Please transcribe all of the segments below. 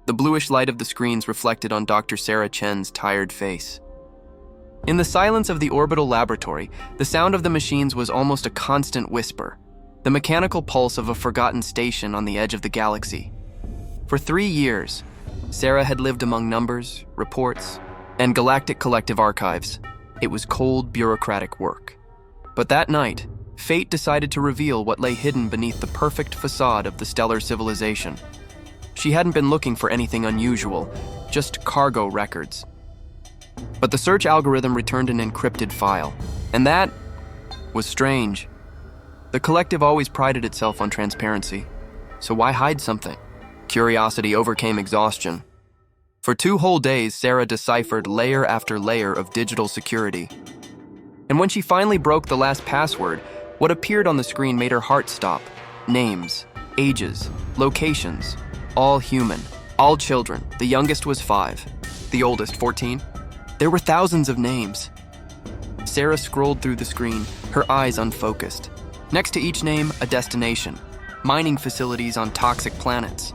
The bluish light of the screens reflected on Dr. Sarah Chen's tired face. In the silence of the orbital laboratory, the sound of the machines was almost a constant whisper, the mechanical pulse of a forgotten station on the edge of the galaxy. For 3 years, Sarah had lived among numbers, reports, and Galactic Collective archives. It was cold, bureaucratic work. But that night, fate decided to reveal what lay hidden beneath the perfect facade of the stellar civilization. She hadn't been looking for anything unusual, just cargo records. But the search algorithm returned an encrypted file, and that was strange. The Collective always prided itself on transparency, so why hide something? Curiosity overcame exhaustion. For 2 whole days, Sarah deciphered layer after layer of digital security. And when she finally broke the last password, what appeared on the screen made her heart stop. Names, ages, locations, all human, all children. The youngest was 5, the oldest 14. There were thousands of names. Sarah scrolled through the screen, her eyes unfocused. Next to each name, a destination. Mining facilities on toxic planets.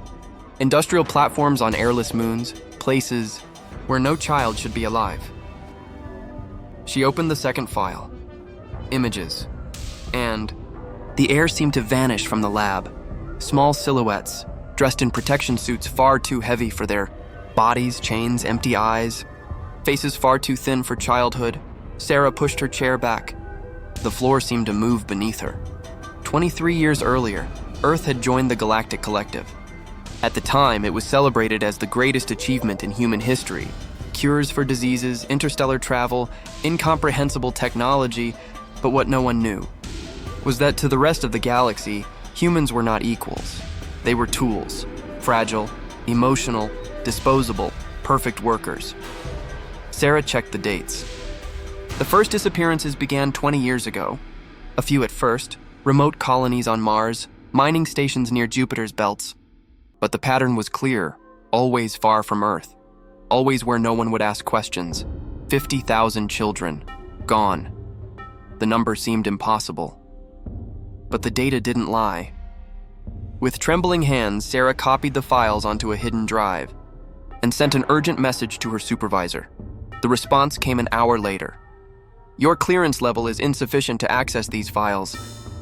Industrial platforms on airless moons. Places where no child should be alive. She opened the second file. Images. And the air seemed to vanish from the lab. Small silhouettes, dressed in protection suits far too heavy for their bodies, chains, empty eyes. Faces far too thin for childhood. Sarah pushed her chair back. The floor seemed to move beneath her. 23 years earlier, Earth had joined the Galactic Collective. At the time, it was celebrated as the greatest achievement in human history. Cures for diseases, interstellar travel, incomprehensible technology, but what no one knew was that to the rest of the galaxy, humans were not equals. They were tools, fragile, emotional, disposable, perfect workers. Sarah checked the dates. The first disappearances began 20 years ago. A few at first, remote colonies on Mars, mining stations near Jupiter's belts. But the pattern was clear, always far from Earth, always where no one would ask questions. 50,000 children, gone. The number seemed impossible. But the data didn't lie. With trembling hands, Sarah copied the files onto a hidden drive and sent an urgent message to her supervisor. The response came an hour later. Your clearance level is insufficient to access these files.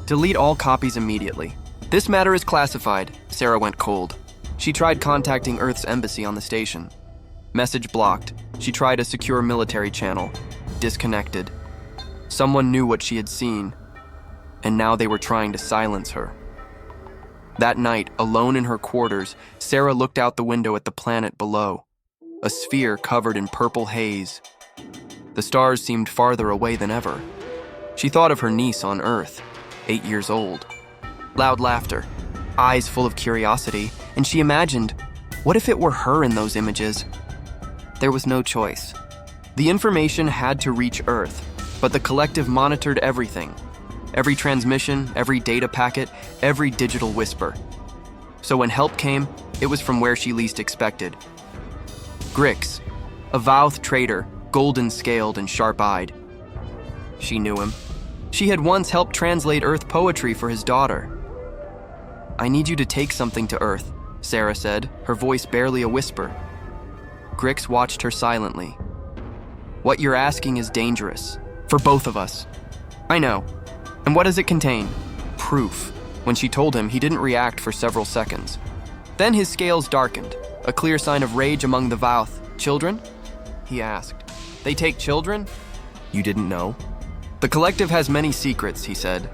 Delete all copies immediately. This matter is classified. Sarah went cold. She tried contacting Earth's embassy on the station. Message blocked. She tried a secure military channel. Disconnected. Someone knew what she had seen, and now they were trying to silence her. That night, alone in her quarters, Sarah looked out the window at the planet below, a sphere covered in purple haze. The stars seemed farther away than ever. She thought of her niece on Earth, 8 years old. Loud laughter, eyes full of curiosity, and she imagined, what if it were her in those images? There was no choice. The information had to reach Earth, but the Collective monitored everything. Every transmission, every data packet, every digital whisper. So when help came, it was from where she least expected. Grix, a Vouth trader, golden-scaled and sharp-eyed. She knew him. She had once helped translate Earth poetry for his daughter. I need you to take something to Earth, Sarah said, her voice barely a whisper. Grix watched her silently. What you're asking is dangerous, for both of us. I know. And what does it contain? Proof. When she told him, he didn't react for several seconds. Then his scales darkened, a clear sign of rage among the Vouth. Children? He asked. They take children? You didn't know? The Collective has many secrets, he said.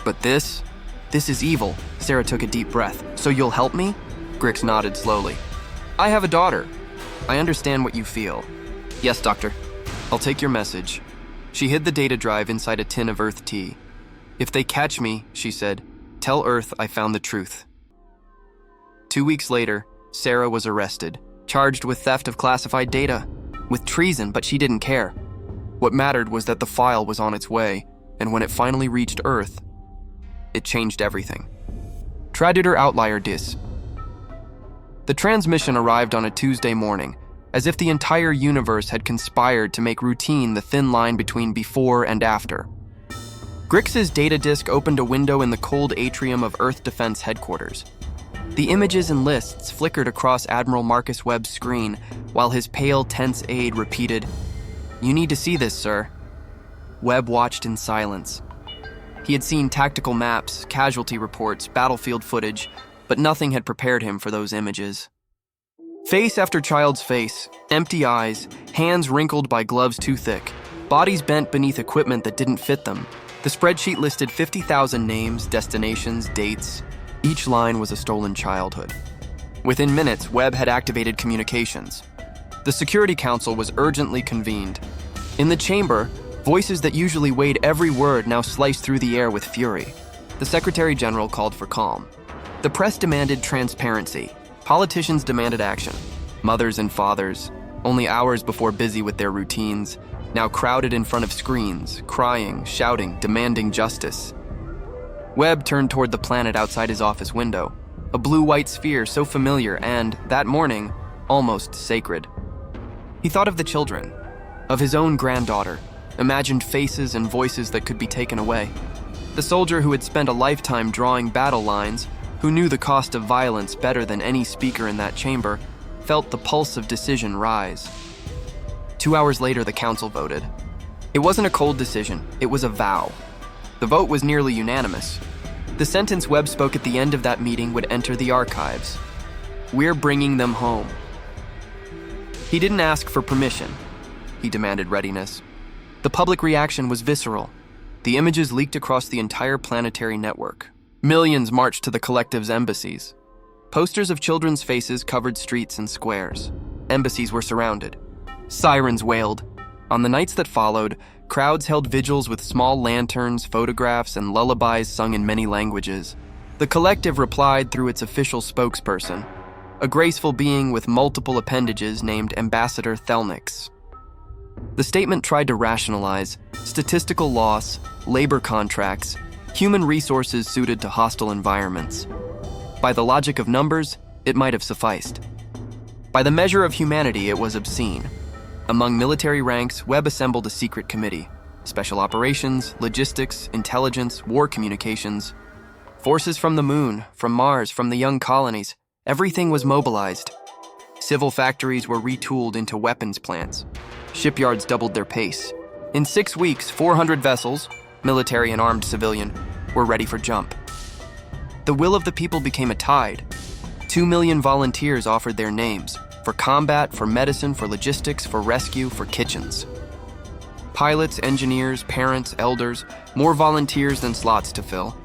But this is evil. Sarah took a deep breath. So you'll help me? Grix nodded slowly. I have a daughter. I understand what you feel. Yes, Doctor. I'll take your message. She hid the data drive inside a tin of Earth tea. If they catch me, she said, tell Earth I found the truth. 2 weeks later, Sarah was arrested, charged with theft of classified data, with treason, but she didn't care. What mattered was that the file was on its way, and when it finally reached Earth, it changed everything. Traditor Outlier Dis. The transmission arrived on a Tuesday morning, as if the entire universe had conspired to make routine the thin line between before and after. Grix's data disk opened a window in the cold atrium of Earth Defense Headquarters. The images and lists flickered across Admiral Marcus Webb's screen while his pale, tense aide repeated, "You need to see this, sir." Webb watched in silence. He had seen tactical maps, casualty reports, battlefield footage, but nothing had prepared him for those images. Face after child's face, empty eyes, hands wrinkled by gloves too thick, bodies bent beneath equipment that didn't fit them. The spreadsheet listed 50,000 names, destinations, dates. Each line was a stolen childhood. Within minutes, Webb had activated communications. The Security Council was urgently convened. In the chamber, voices that usually weighed every word now sliced through the air with fury. The Secretary General called for calm. The press demanded transparency. Politicians demanded action. Mothers and fathers, only hours before busy with their routines, now crowded in front of screens, crying, shouting, demanding justice. Webb turned toward the planet outside his office window, a blue-white sphere so familiar and, that morning, almost sacred. He thought of the children, of his own granddaughter, imagined faces and voices that could be taken away. The soldier who had spent a lifetime drawing battle lines, who knew the cost of violence better than any speaker in that chamber, felt the pulse of decision rise. 2 hours later, the council voted. It wasn't a cold decision, it was a vow. The vote was nearly unanimous. The sentence Webb spoke at the end of that meeting would enter the archives. "We're bringing them home." He didn't ask for permission. He demanded readiness. The public reaction was visceral. The images leaked across the entire planetary network. Millions marched to the Collective's embassies. Posters of children's faces covered streets and squares. Embassies were surrounded. Sirens wailed. On the nights that followed, crowds held vigils with small lanterns, photographs, and lullabies sung in many languages. The Collective replied through its official spokesperson, a graceful being with multiple appendages named Ambassador Thelnix. The statement tried to rationalize statistical loss, labor contracts, human resources suited to hostile environments. By the logic of numbers, it might have sufficed. By the measure of humanity, it was obscene. Among military ranks, Webb assembled a secret committee. Special operations, logistics, intelligence, war communications. Forces from the moon, from Mars, from the young colonies. Everything was mobilized. Civil factories were retooled into weapons plants. Shipyards doubled their pace. In 6 weeks, 400 vessels, military and armed civilian, were ready for jump. The will of the people became a tide. 2 million volunteers offered their names, for combat, for medicine, for logistics, for rescue, for kitchens. Pilots, engineers, parents, elders, more volunteers than slots to fill.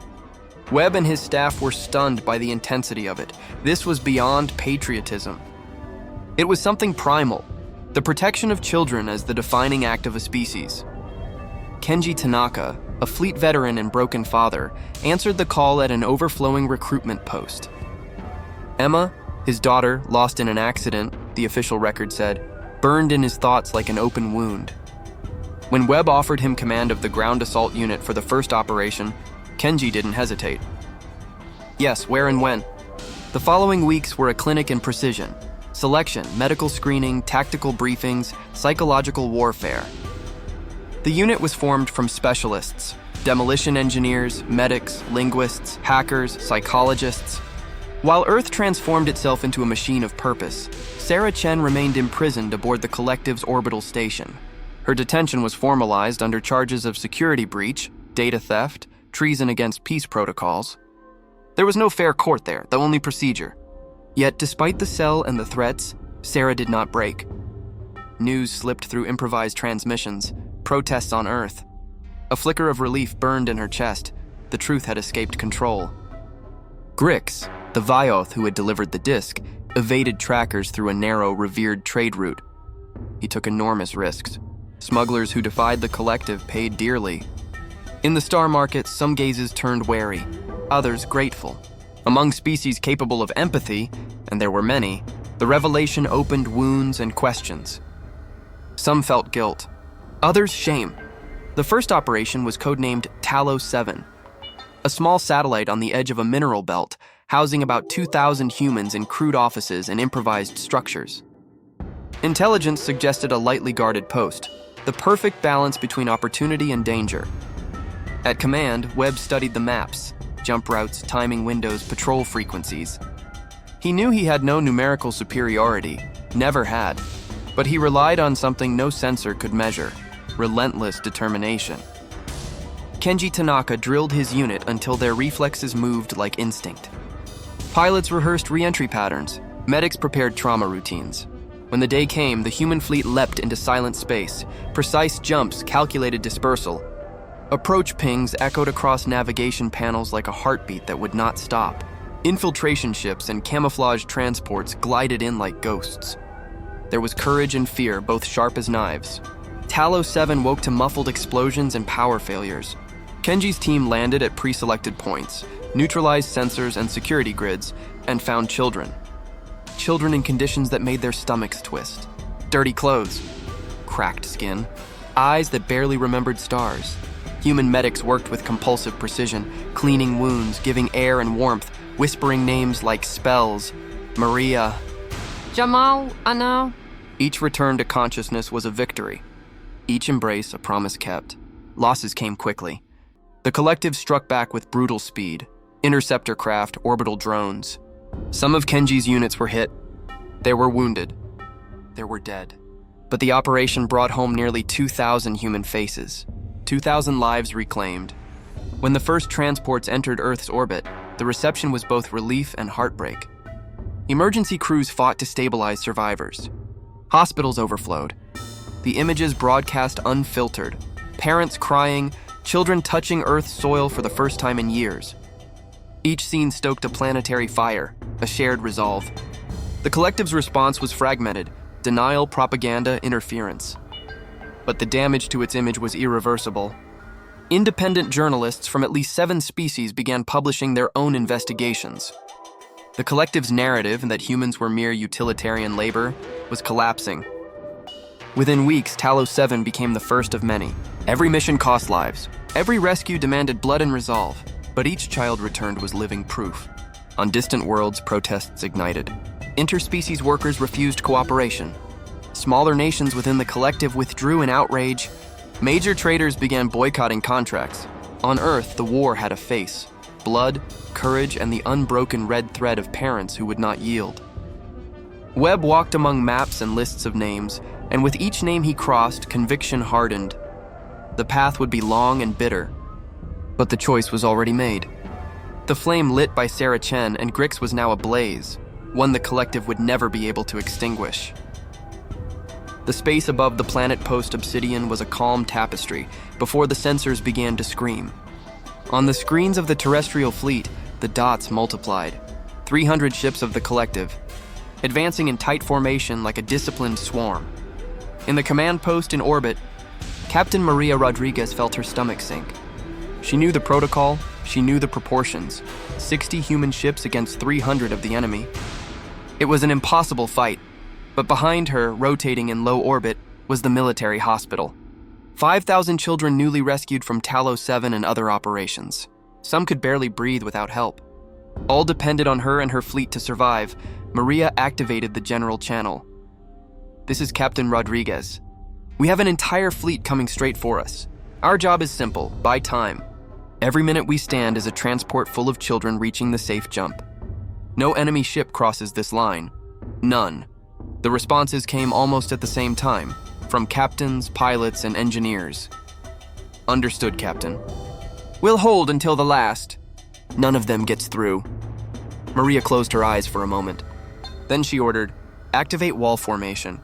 Webb and his staff were stunned by the intensity of it. This was beyond patriotism. It was something primal, the protection of children as the defining act of a species. Kenji Tanaka, a fleet veteran and broken father, answered the call at an overflowing recruitment post. Emma, his daughter, lost in an accident, the official record said, burned in his thoughts like an open wound. When Webb offered him command of the ground assault unit for the first operation, Kenji didn't hesitate. Yes, where and when? The following weeks were a clinic in precision: selection, medical screening, tactical briefings, psychological warfare. The unit was formed from specialists: demolition engineers, medics, linguists, hackers, psychologists. While Earth transformed itself into a machine of purpose, Sarah Chen remained imprisoned aboard the Collective's orbital station. Her detention was formalized under charges of security breach, data theft, treason against peace protocols. There was no fair court there, the only procedure. Yet, despite the cell and the threats, Sarah did not break. News slipped through improvised transmissions, protests on Earth. A flicker of relief burned in her chest. The truth had escaped control. Grix, the Vioth who had delivered the disc, evaded trackers through a narrow, revered trade route. He took enormous risks. Smugglers who defied the Collective paid dearly. In the star market, some gazes turned wary, others grateful. Among species capable of empathy, and there were many, the revelation opened wounds and questions. Some felt guilt, others shame. The first operation was codenamed Talos 7, a small satellite on the edge of a mineral belt, housing about 2,000 humans in crude offices and improvised structures. Intelligence suggested a lightly guarded post, the perfect balance between opportunity and danger. At command, Webb studied the maps, jump routes, timing windows, patrol frequencies. He knew he had no numerical superiority, never had, but he relied on something no sensor could measure: relentless determination. Kenji Tanaka drilled his unit until their reflexes moved like instinct. Pilots rehearsed re-entry patterns, medics prepared trauma routines. When the day came, the human fleet leapt into silent space, precise jumps, calculated dispersal. Approach pings echoed across navigation panels like a heartbeat that would not stop. Infiltration ships and camouflage transports glided in like ghosts. There was courage and fear, both sharp as knives. Talos 7 woke to muffled explosions and power failures. Kenji's team landed at pre-selected points, neutralized sensors and security grids, and found children. Children in conditions that made their stomachs twist. Dirty clothes, cracked skin, eyes that barely remembered stars. Human medics worked with compulsive precision, cleaning wounds, giving air and warmth, whispering names like spells. Maria, Jamal, Anna. Each return to consciousness was a victory. Each embrace a promise kept. Losses came quickly. The collective struck back with brutal speed. Interceptor craft, orbital drones. Some of Kenji's units were hit. There were wounded. There were dead. But the operation brought home nearly 2,000 human faces. 2,000 lives reclaimed. When the first transports entered Earth's orbit, the reception was both relief and heartbreak. Emergency crews fought to stabilize survivors. Hospitals overflowed. The images broadcast unfiltered. Parents crying, children touching Earth's soil for the first time in years. Each scene stoked a planetary fire, a shared resolve. The collective's response was fragmented: denial, propaganda, interference. But the damage to its image was irreversible. Independent journalists from at least 7 species began publishing their own investigations. The collective's narrative that humans were mere utilitarian labor was collapsing. Within weeks, Talos 7 became the first of many. Every mission cost lives. Every rescue demanded blood and resolve. But each child returned was living proof. On distant worlds, protests ignited. Interspecies workers refused cooperation. Smaller nations within the collective withdrew in outrage. Major traders began boycotting contracts. On Earth, the war had a face: blood, courage, and the unbroken red thread of parents who would not yield. Webb walked among maps and lists of names, and with each name he crossed, conviction hardened. The path would be long and bitter, but the choice was already made. The flame lit by Sarah Chen and Grix was now ablaze, one the collective would never be able to extinguish. The space above the planet post-Obsidian was a calm tapestry before the sensors began to scream. On the screens of the terrestrial fleet, the dots multiplied. 300 ships of the collective, advancing in tight formation like a disciplined swarm. In the command post in orbit, Captain Maria Rodriguez felt her stomach sink. She knew the protocol, she knew the proportions. 60 human ships against 300 of the enemy. It was an impossible fight, but behind her, rotating in low orbit, was the military hospital. 5,000 children newly rescued from Talos 7 and other operations. Some could barely breathe without help. All depended on her and her fleet to survive. Maria activated the general channel. "This is Captain Rodriguez. We have an entire fleet coming straight for us. Our job is simple: buy time. Every minute we stand is a transport full of children reaching the safe jump. No enemy ship crosses this line. None." The responses came almost at the same time, from captains, pilots, and engineers. "Understood, Captain. We'll hold until the last." None of them gets through. Maria closed her eyes for a moment. Then she ordered, "Activate wall formation.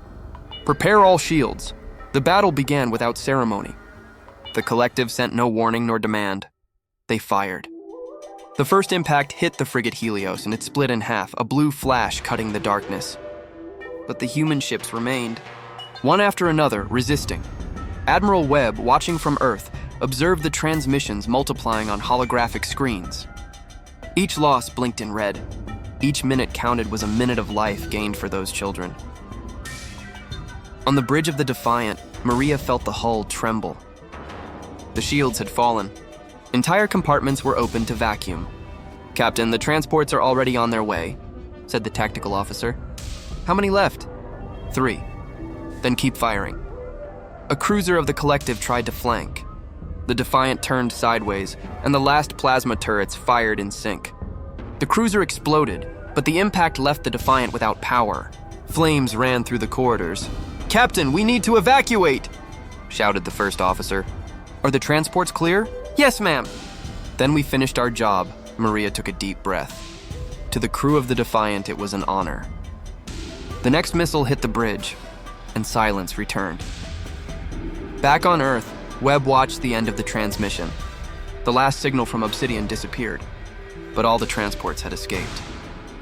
Prepare all shields." The battle began without ceremony. The collective sent no warning nor demand. They fired. The first impact hit the frigate Helios and it split in half, a blue flash cutting the darkness. But the human ships remained, one after another, resisting. Admiral Webb, watching from Earth, observed the transmissions multiplying on holographic screens. Each loss blinked in red. Each minute counted was a minute of life gained for those children. On the bridge of the Defiant, Maria felt the hull tremble. The shields had fallen. Entire compartments were open to vacuum. "Captain, the transports are already on their way," said the tactical officer. "How many left?" 3. "Then keep firing." A cruiser of the collective tried to flank. The Defiant turned sideways, and the last plasma turrets fired in sync. The cruiser exploded, but the impact left the Defiant without power. Flames ran through the corridors. "Captain, we need to evacuate!" shouted the first officer. "Are the transports clear?" Yes, ma'am. Then we finished our job. Maria took a deep breath. To the crew of the Defiant, it was an honor. The next missile hit the bridge, and silence returned. Back on Earth, Webb watched the end of the transmission. The last signal from Obsidian disappeared, but all the transports had escaped.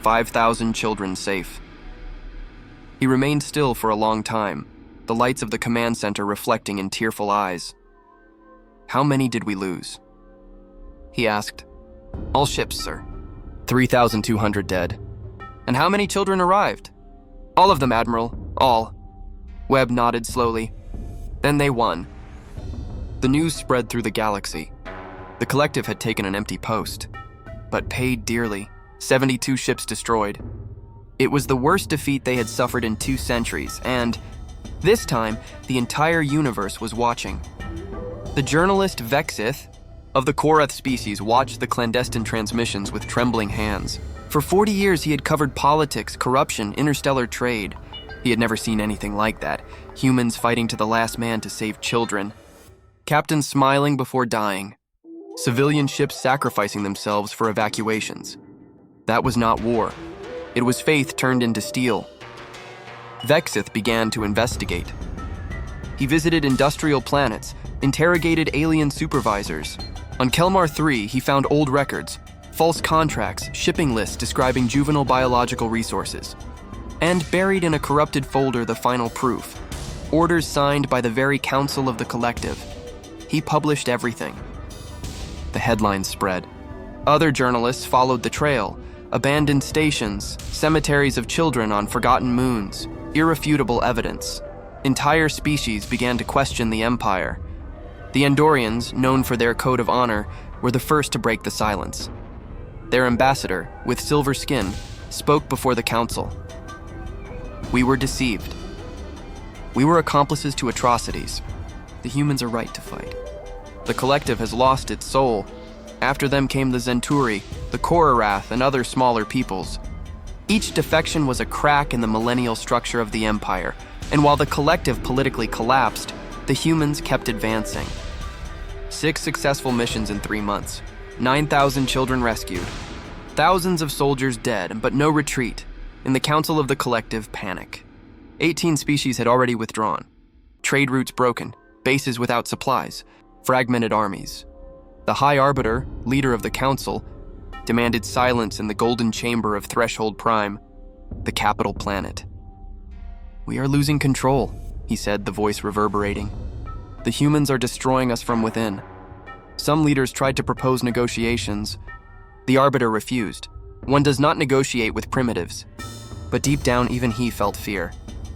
5,000 children safe. He remained still for a long time, the lights of the command center reflecting in tearful eyes. "How many did we lose?" he asked. "All ships, sir." 3,200 dead. "And how many children arrived?" "All of them, Admiral. All." Webb nodded slowly. "Then they won." The news spread through the galaxy. The Collective had taken an empty post, but paid dearly. 72 ships destroyed. It was the worst defeat they had suffered in 2 centuries, and this time, the entire universe was watching. The journalist Vexith of the Korath species watched the clandestine transmissions with trembling hands. For 40 years, he had covered politics, corruption, interstellar trade. He had never seen anything like that. Humans fighting to the last man to save children. Captains smiling before dying. Civilian ships sacrificing themselves for evacuations. That was not war. It was faith turned into steel. Vexith began to investigate. He visited industrial planets, interrogated alien supervisors. On Kelmar 3, he found old records, false contracts, shipping lists describing juvenile biological resources. And buried in a corrupted folder, the final proof. Orders signed by the very Council of the Collective. He published everything. The headlines spread. Other journalists followed the trail. Abandoned stations, cemeteries of children on forgotten moons, irrefutable evidence. Entire species began to question the Empire. The Andorians, known for their code of honor, were the first to break the silence. Their ambassador, with silver skin, spoke before the council. "We were deceived. We were accomplices to atrocities. The humans are right to fight. The Collective has lost its soul. After them came the Zenturi, the Korarath, and other smaller peoples. Each defection was a crack in the millennial structure of the Empire, and while the Collective politically collapsed, the humans kept advancing. 6 successful missions in 3 months, 9,000 children rescued, thousands of soldiers dead, but no retreat. In the Council of the Collective, panic. 18 species had already withdrawn. Trade routes broken, bases without supplies, fragmented armies. The High Arbiter, leader of the Council, demanded silence in the golden chamber of Threshold Prime, the capital planet. "We are losing control," he said, the voice reverberating. "The humans are destroying us from within." Some leaders tried to propose negotiations. The Arbiter refused. One does not negotiate with primitives. But deep down, even he felt fear.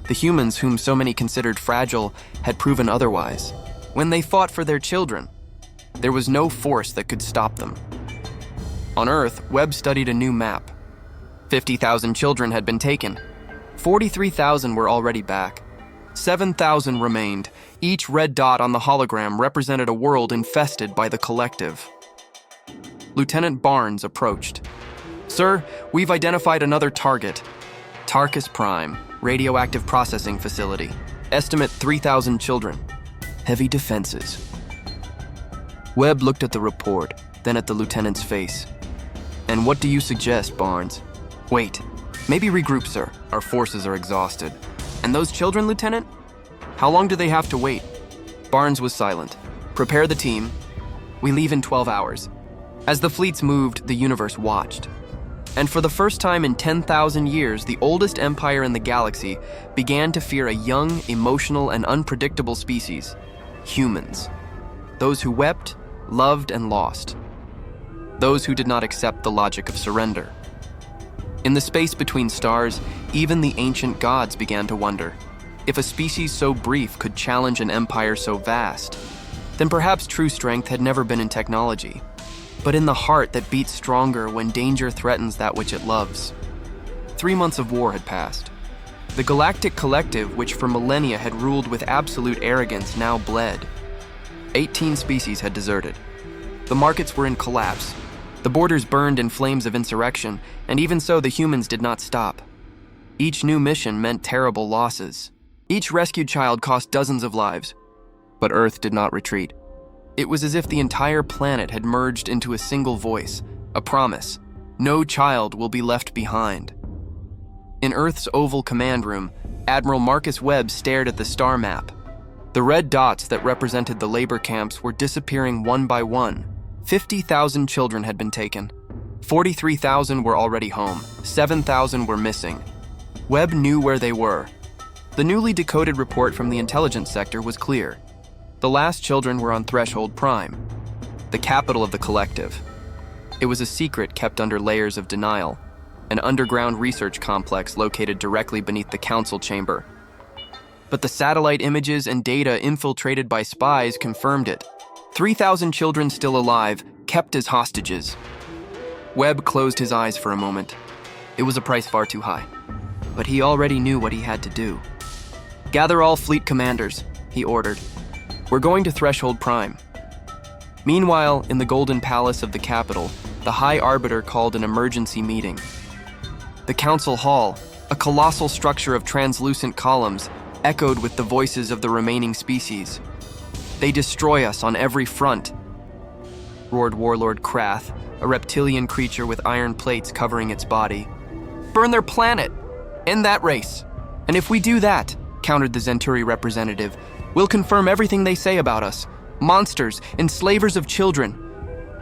The humans, whom so many considered fragile, had proven otherwise. When they fought for their children, there was no force that could stop them. On Earth, Webb studied a new map. 50,000 children had been taken. 43,000 were already back. 7,000 remained. Each red dot on the hologram represented a world infested by the Collective. Lieutenant Barnes approached. "Sir, we've identified another target. Tarkus Prime, radioactive processing facility. Estimate 3,000 children. Heavy defenses." Webb looked at the report, then at the lieutenant's face. "And what do you suggest, Barnes?" "Wait. Maybe regroup, sir. Our forces are exhausted." "And those children, Lieutenant? How long do they have to wait?" Barnes was silent. "Prepare the team. We leave in 12 hours. As the fleets moved, the universe watched. And for the first time in 10,000 years, the oldest empire in the galaxy began to fear a young, emotional, and unpredictable species. Humans. Those who wept, loved, and lost. Those who did not accept the logic of surrender. In the space between stars, even the ancient gods began to wonder. If a species so brief could challenge an empire so vast, then perhaps true strength had never been in technology, but in the heart that beats stronger when danger threatens that which it loves. 3 months of war had passed. The Galactic Collective, which for millennia had ruled with absolute arrogance, now bled. 18 species had deserted. The markets were in collapse. The borders burned in flames of insurrection, and even so, the humans did not stop. Each new mission meant terrible losses. Each rescued child cost dozens of lives. But Earth did not retreat. It was as if the entire planet had merged into a single voice, a promise. No child will be left behind. In Earth's oval command room, Admiral Marcus Webb stared at the star map. The red dots that represented the labor camps were disappearing one by one. 50,000 children had been taken. 43,000 were already home. 7,000 were missing. Webb knew where they were. The newly decoded report from the intelligence sector was clear. The last children were on Threshold Prime, the capital of the Collective. It was a secret kept under layers of denial, an underground research complex located directly beneath the council chamber. But the satellite images and data infiltrated by spies confirmed it. 3,000 children still alive, kept as hostages. Webb closed his eyes for a moment. It was a price far too high. But he already knew what he had to do. "Gather all fleet commanders," he ordered. "We're going to Threshold Prime." Meanwhile, in the Golden Palace of the capital, the High Arbiter called an emergency meeting. The council hall, a colossal structure of translucent columns, echoed with the voices of the remaining species. "They destroy us on every front," roared Warlord Krath, a reptilian creature with iron plates covering its body. "Burn their planet! End that race! And if we do that," countered the Zenturi representative, "we'll confirm everything they say about us. Monsters, enslavers of children."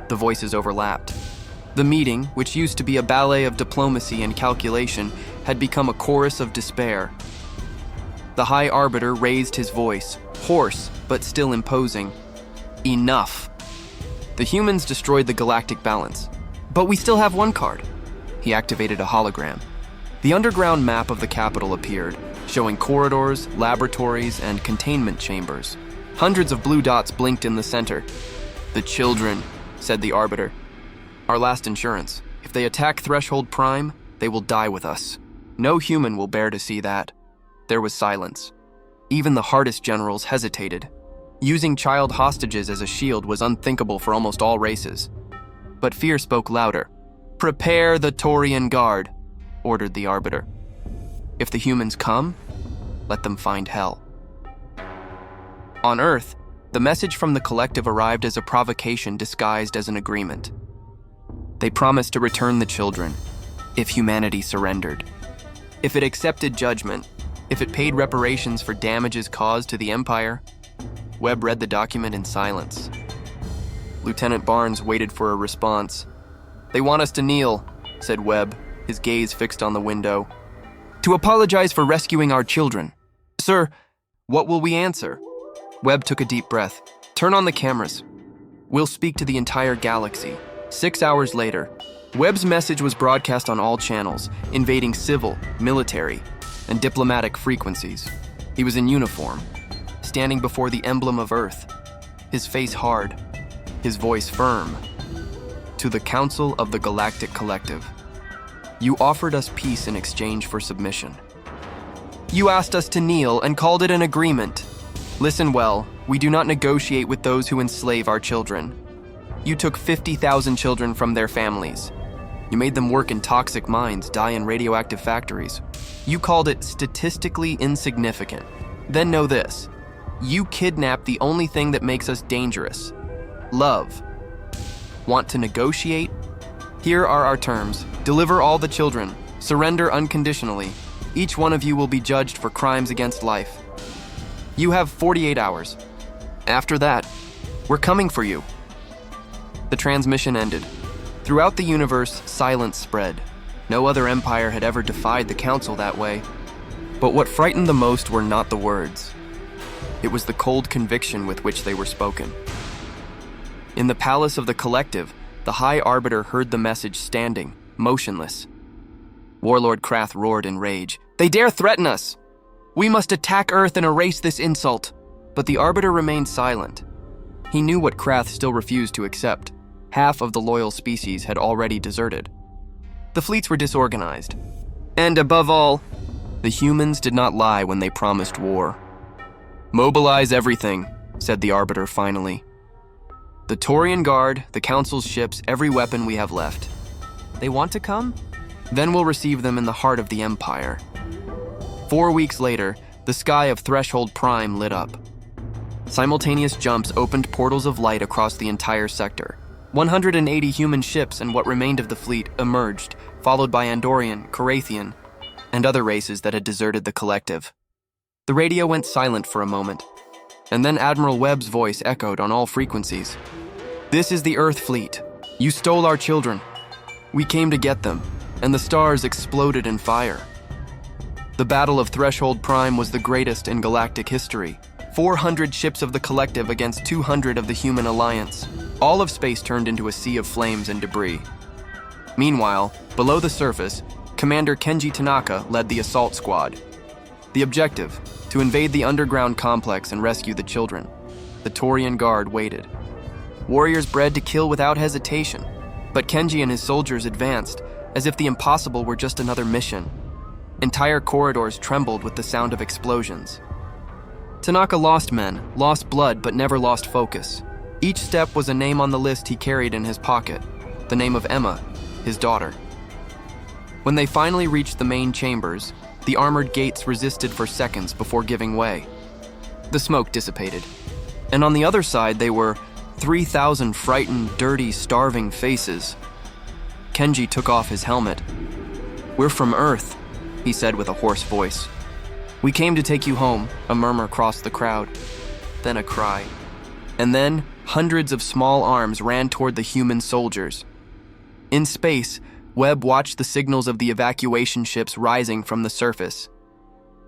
The voices overlapped. The meeting, which used to be a ballet of diplomacy and calculation, had become a chorus of despair. The High Arbiter raised his voice, hoarse but still imposing. "Enough. The humans destroyed the galactic balance. But we still have one card." He activated a hologram. The underground map of the capital appeared, showing corridors, laboratories, and containment chambers. Hundreds of blue dots blinked in the center. "The children," said the Arbiter. "Our last insurance. If they attack Threshold Prime, they will die with us. No human will bear to see that." There was silence. Even the hardest generals hesitated. Using child hostages as a shield was unthinkable for almost all races. But fear spoke louder. "Prepare the Taurian Guard," ordered the Arbiter. "If the humans come, let them find hell." On Earth, the message from the Collective arrived as a provocation disguised as an agreement. They promised to return the children, if humanity surrendered. If it accepted judgment, if it paid reparations for damages caused to the Empire. Webb read the document in silence. Lieutenant Barnes waited for a response. "They want us to kneel," said Webb, his gaze fixed on the window. "To apologize for rescuing our children." "Sir, what will we answer?" Webb took a deep breath. "Turn on the cameras. We'll speak to the entire galaxy." 6 hours later, Webb's message was broadcast on all channels, invading civil, military, and diplomatic frequencies. He was in uniform, standing before the emblem of Earth, his face hard, his voice firm. "To the Council of the Galactic Collective. You offered us peace in exchange for submission. You asked us to kneel and called it an agreement. Listen well, we do not negotiate with those who enslave our children. You took 50,000 children from their families. You made them work in toxic mines, die in radioactive factories. You called it statistically insignificant. Then know this, you kidnapped the only thing that makes us dangerous: love. Want to negotiate? Here are our terms. Deliver all the children. Surrender unconditionally. Each one of you will be judged for crimes against life. You have 48 hours. After that, we're coming for you." The transmission ended. Throughout the universe, silence spread. No other empire had ever defied the Council that way. But what frightened the most were not the words. It was the cold conviction with which they were spoken. In the palace of the Collective, the High Arbiter heard the message standing, motionless. Warlord Krath roared in rage. "They dare threaten us! We must attack Earth and erase this insult!" But the Arbiter remained silent. He knew what Krath still refused to accept. Half of the loyal species had already deserted. The fleets were disorganized. And above all, the humans did not lie when they promised war. "Mobilize everything," said the Arbiter finally. The Taurian Guard, the Council's ships, every weapon we have left. They want to come? Then we'll receive them in the heart of the Empire. 4 weeks later, the sky of Threshold Prime lit up. Simultaneous jumps opened portals of light across the entire sector. 180 human ships and what remained of the fleet emerged, followed by Andorian, Carathian, and other races that had deserted the Collective. The radio went silent for a moment, and then Admiral Webb's voice echoed on all frequencies. "This is the Earth Fleet. You stole our children. We came to get them," and the stars exploded in fire. The Battle of Threshold Prime was the greatest in galactic history. 400 ships of the Collective against 200 of the Human Alliance. All of space turned into a sea of flames and debris. Meanwhile, below the surface, Commander Kenji Tanaka led the assault squad. The objective, to invade the underground complex and rescue the children. The Taurian Guard waited. Warriors bred to kill without hesitation, but Kenji and his soldiers advanced, as if the impossible were just another mission. Entire corridors trembled with the sound of explosions. Tanaka lost men, lost blood, but never lost focus. Each step was a name on the list he carried in his pocket, the name of Emma, his daughter. When they finally reached the main chambers, the armored gates resisted for seconds before giving way. The smoke dissipated, and on the other side they were 3,000 frightened, dirty, starving faces. Kenji took off his helmet. "We're from Earth," he said with a hoarse voice. "We came to take you home," a murmur crossed the crowd. Then a cry. And then hundreds of small arms ran toward the human soldiers. In space, Webb watched the signals of the evacuation ships rising from the surface.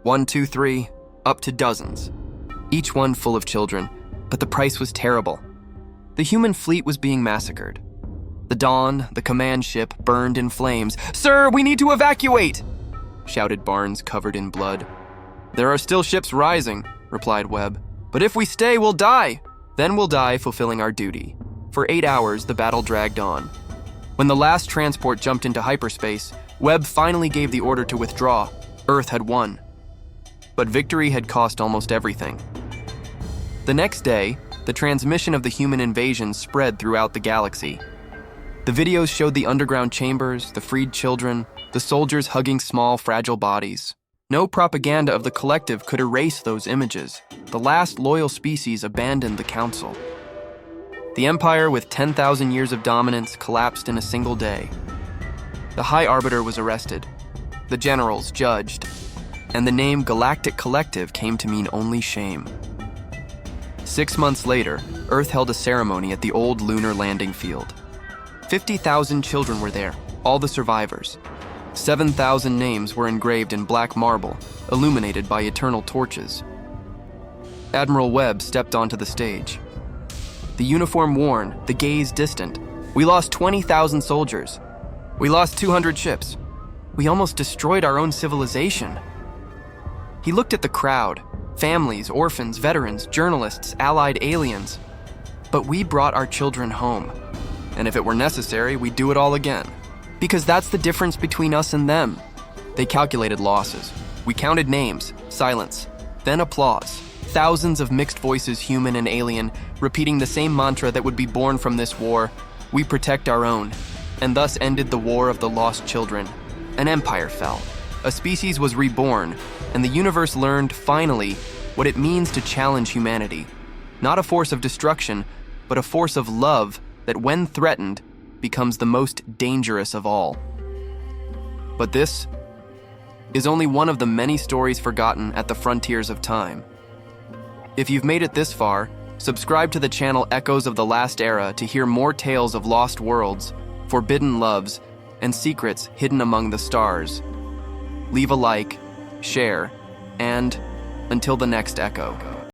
1, 2, 3, up to dozens. Each one full of children, but the price was terrible. The human fleet was being massacred. The Dawn, the command ship, burned in flames. "Sir, we need to evacuate!" shouted Barnes, covered in blood. "There are still ships rising," replied Webb. "But if we stay, we'll die. Then we'll die fulfilling our duty." For 8 hours, the battle dragged on. When the last transport jumped into hyperspace, Webb finally gave the order to withdraw. Earth had won. But victory had cost almost everything. The next day, the transmission of the human invasion spread throughout the galaxy. The videos showed the underground chambers, the freed children, the soldiers hugging small, fragile bodies. No propaganda of the Collective could erase those images. The last loyal species abandoned the Council. The Empire, with 10,000 years of dominance, collapsed in a single day. The High Arbiter was arrested, the generals judged, and the name Galactic Collective came to mean only shame. 6 months later, Earth held a ceremony at the old lunar landing field. 50,000 children were there, all the survivors. 7,000 names were engraved in black marble, illuminated by eternal torches. Admiral Webb stepped onto the stage. The uniform worn, the gaze distant. "We lost 20,000 soldiers. We lost 200 ships. We almost destroyed our own civilization." He looked at the crowd, families, orphans, veterans, journalists, allied aliens. "But we brought our children home. And if it were necessary, we'd do it all again. Because that's the difference between us and them." They calculated losses. We counted names, silence, then applause. Thousands of mixed voices, human and alien, repeating the same mantra that would be born from this war: "We protect our own," and thus ended the war of the lost children. An empire fell. A species was reborn, and the universe learned, finally, what it means to challenge humanity. Not a force of destruction, but a force of love that, when threatened, becomes the most dangerous of all. But this is only one of the many stories forgotten at the frontiers of time. If you've made it this far, subscribe to the channel Echoes of the Last Era to hear more tales of lost worlds, forbidden loves, and secrets hidden among the stars. Leave a like, share, and until the next Echo.